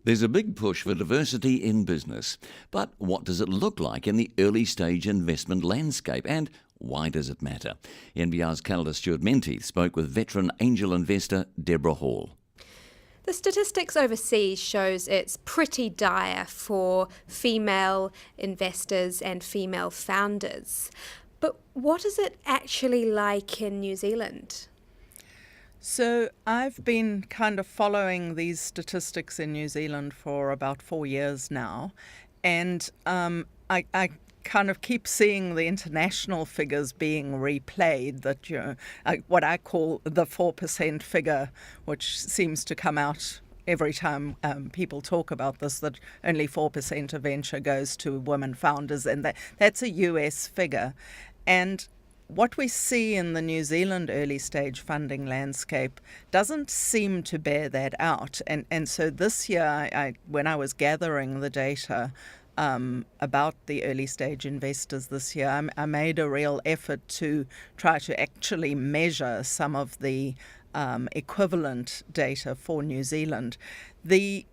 There's a big push for diversity in business. But what does it look like in the early stage investment landscape, and why does it matter? NBR's Canada Sᴜභsᴄʀɪᴘᴛ spoke with veteran angel investor Debra Hall. The statistics overseas shows it's pretty dire for female investors and female founders. But what is it actually like in New Zealand? So I've been kind of following these statistics in New Zealand for about 4 years now, and I kind of keep seeing the international figures being replayed, that, what I call the 4% figure, which seems to come out every time people talk about this, that only 4% of venture goes to women founders, and that's a US figure. And what we see in the New Zealand early stage funding landscape doesn't seem to bear that out. And so this year, when I was gathering the data about the early stage investors this year, I made a real effort to try to actually measure some of the equivalent data for New Zealand. The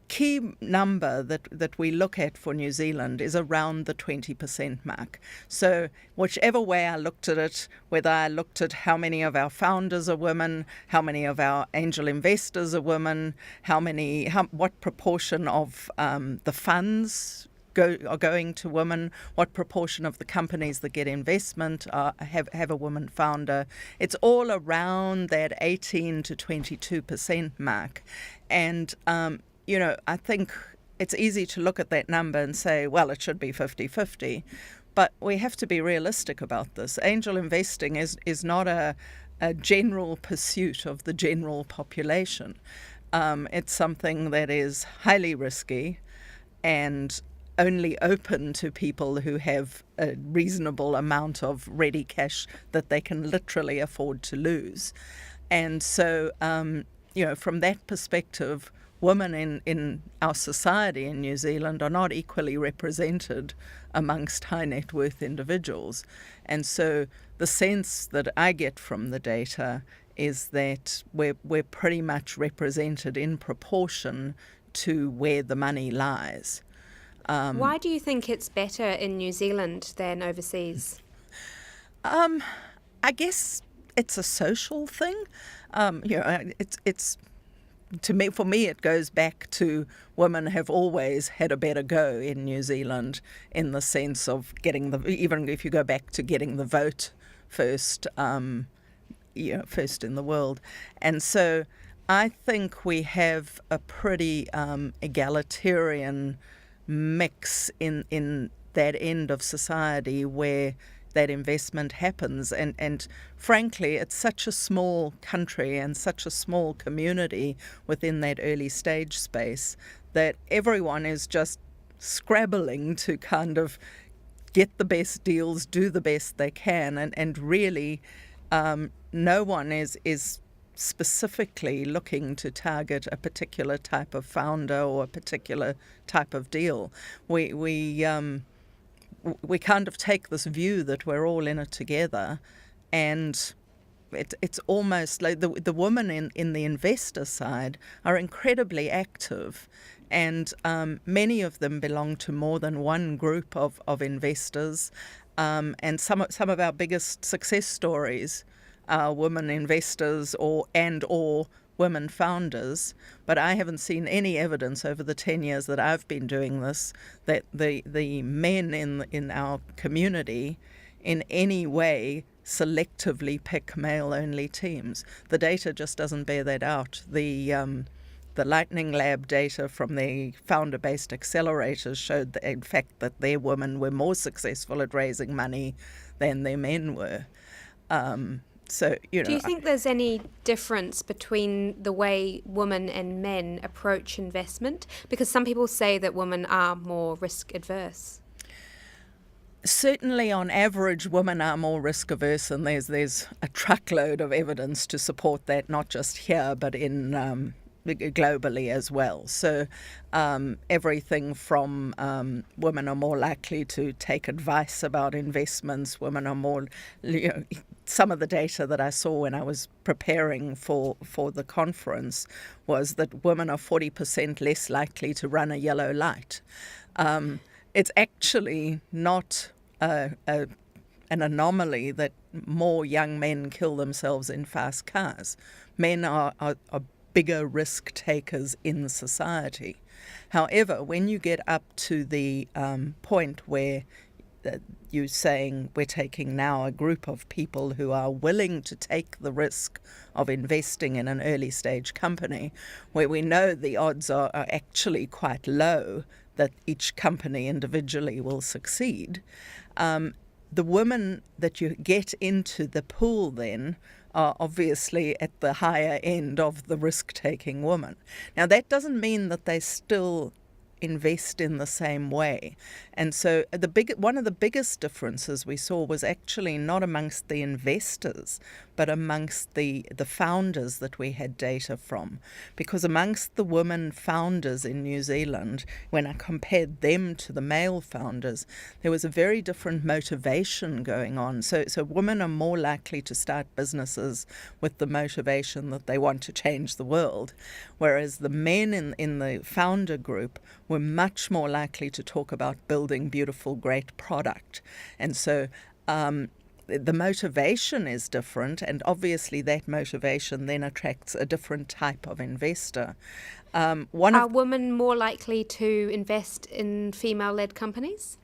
key number that we look at for New Zealand is around the 20% mark. So whichever way I looked at it, whether I looked at how many of our founders are women, how many of our angel investors are women, what proportion of the funds are going to women, what proportion of the companies that get investment have a woman founder, it's all around that 18 to 22% mark. And I think it's easy to look at that number and say, well, it should be 50-50. But we have to be realistic about this. Angel investing is not a general pursuit of the general population. It's something that is highly risky and only open to people who have a reasonable amount of ready cash that they can literally afford to lose. And so, from that perspective, women in our society in New Zealand are not equally represented amongst high net worth individuals. And so the sense that I get from the data is that we're pretty much represented in proportion to where the money lies. Why do you think it's better in New Zealand than overseas? I guess it's a social thing. It's for me, it goes back to women have always had a better go in New Zealand, in the sense of even if you go back to getting the vote first, first in the world. And so I think we have a pretty egalitarian mix in that end of society where that investment happens. And frankly, it's such a small country and such a small community within that early stage space that everyone is just scrabbling to kind of get the best deals, do the best they can, and really no one is specifically looking to target a particular type of founder or a particular type of deal. We kind of take this view that we're all in it together, and it's almost like the women in the investor side are incredibly active, and many of them belong to more than one group of investors, and some of our biggest success stories are women investors or women founders. But I haven't seen any evidence over the 10 years that I've been doing this that the men in our community in any way selectively pick male-only teams. The data just doesn't bear that out. The Lightning Lab data from the founder-based accelerators showed that, in fact, that their women were more successful at raising money than their men were. Do you think there's any difference between the way women and men approach investment? Because some people say that women are more risk adverse. Certainly, on average, women are more risk averse, and there's a truckload of evidence to support that, not just here, but in globally as well. So everything from women are more likely to take advice about investments, women are more some of the data that I saw when I was preparing for the conference was that women are 40% less likely to run a yellow light. It's actually not an anomaly that more young men kill themselves in fast cars. Men are bigger risk takers in society. However, when you get up to the point where you're saying we're taking now a group of people who are willing to take the risk of investing in an early stage company, where we know the odds are actually quite low that each company individually will succeed, the women that you get into the pool then are obviously at the higher end of the risk-taking woman. Now, that doesn't mean that they still invest in the same way. And so one of the biggest differences we saw was actually not amongst the investors, but amongst the founders that we had data from. Because amongst the women founders in New Zealand, when I compared them to the male founders, there was a very different motivation going on. So women are more likely to start businesses with the motivation that they want to change the world, whereas the men in the founder group were much more likely to talk about building beautiful, great product. And so the motivation is different, and obviously that motivation then attracts a different type of investor. Are women more likely to invest in female-led companies?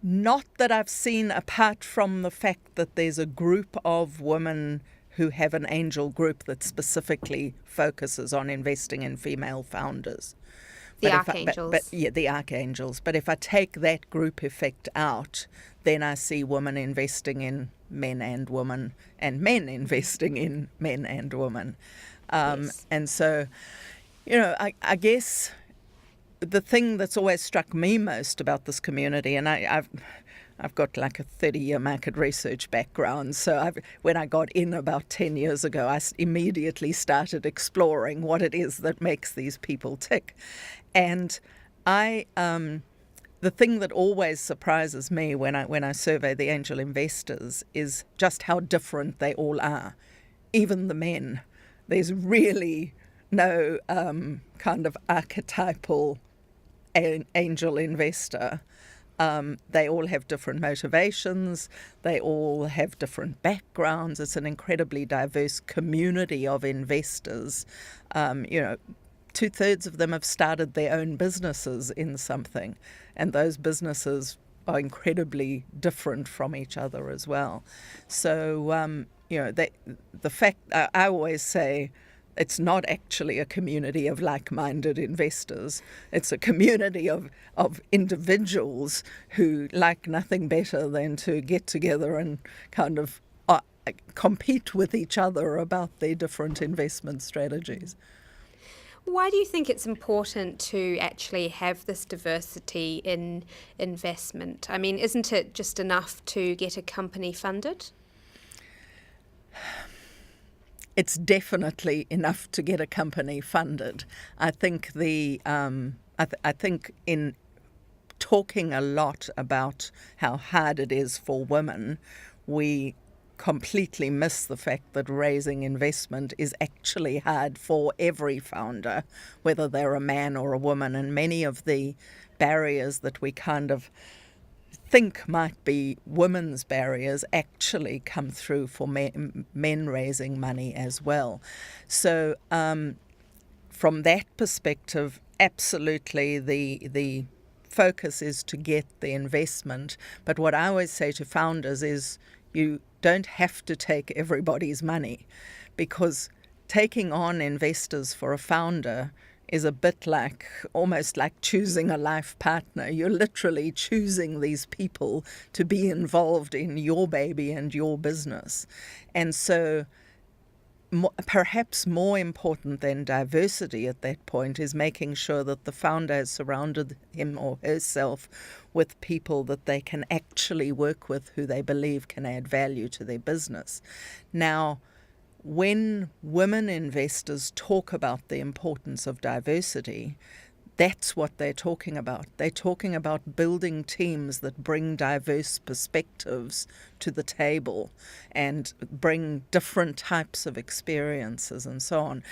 Not that I've seen, apart from the fact that there's a group of women who have an angel group that specifically focuses on investing in female founders. The archangels. The archangels. But if I take that group effect out, then I see women investing in men and women, and men investing in men and women. Yes. And so, I guess the thing that's always struck me most about this community, and I've got like a 30-year market research background, so when I got in about 10 years ago, I immediately started exploring what it is that makes these people tick. And the thing that always surprises me when I survey the angel investors is just how different they all are, even the men. There's really no kind of archetypal angel investor. They all have different motivations. They all have different backgrounds. It's an incredibly diverse community of investors. 2/3 of them have started their own businesses in something, and those businesses are incredibly different from each other as well. So, the fact I always say, it's not actually a community of like-minded investors. It's a community of individuals who like nothing better than to get together and kind of compete with each other about their different investment strategies. Why do you think it's important to actually have this diversity in investment? I mean, isn't it just enough to get a company funded? It's definitely enough to get a company funded. I think I think in talking a lot about how hard it is for women, we completely miss the fact that raising investment is actually hard for every founder, whether they're a man or a woman. And many of the barriers that we kind of think might be women's barriers actually come through for men raising money as well. So from that perspective, absolutely the focus is to get the investment. But what I always say to founders is you don't have to take everybody's money, because taking on investors for a founder is a bit almost like choosing a life partner. You're literally choosing these people to be involved in your baby and your business. And so perhaps more important than diversity at that point is making sure that the founder has surrounded him or herself with people that they can actually work with, who they believe can add value to their business. Now, when women investors talk about the importance of diversity, that's what they're talking about. They're talking about building teams that bring diverse perspectives to the table and bring different types of experiences and so on.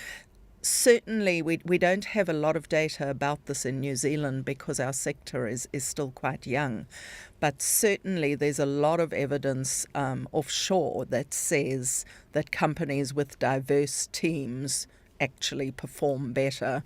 Certainly, we don't have a lot of data about this in New Zealand because our sector is still quite young. But certainly there's a lot of evidence offshore that says that companies with diverse teams actually perform better,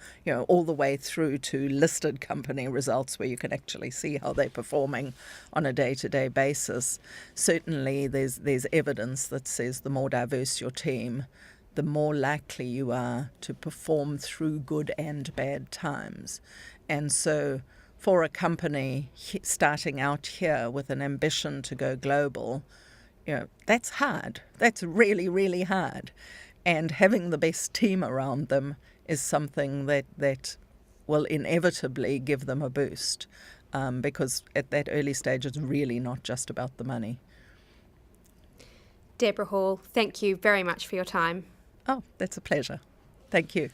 all the way through to listed company results where you can actually see how they're performing on a day-to-day basis. Certainly there's evidence that says the more diverse your team, the more likely you are to perform through good and bad times. And so for a company starting out here with an ambition to go global, that's hard. That's really, really hard. And having the best team around them is something that will inevitably give them a boost, because at that early stage it's really not just about the money. Debra Hall, thank you very much for your time. Oh, that's a pleasure. Thank you.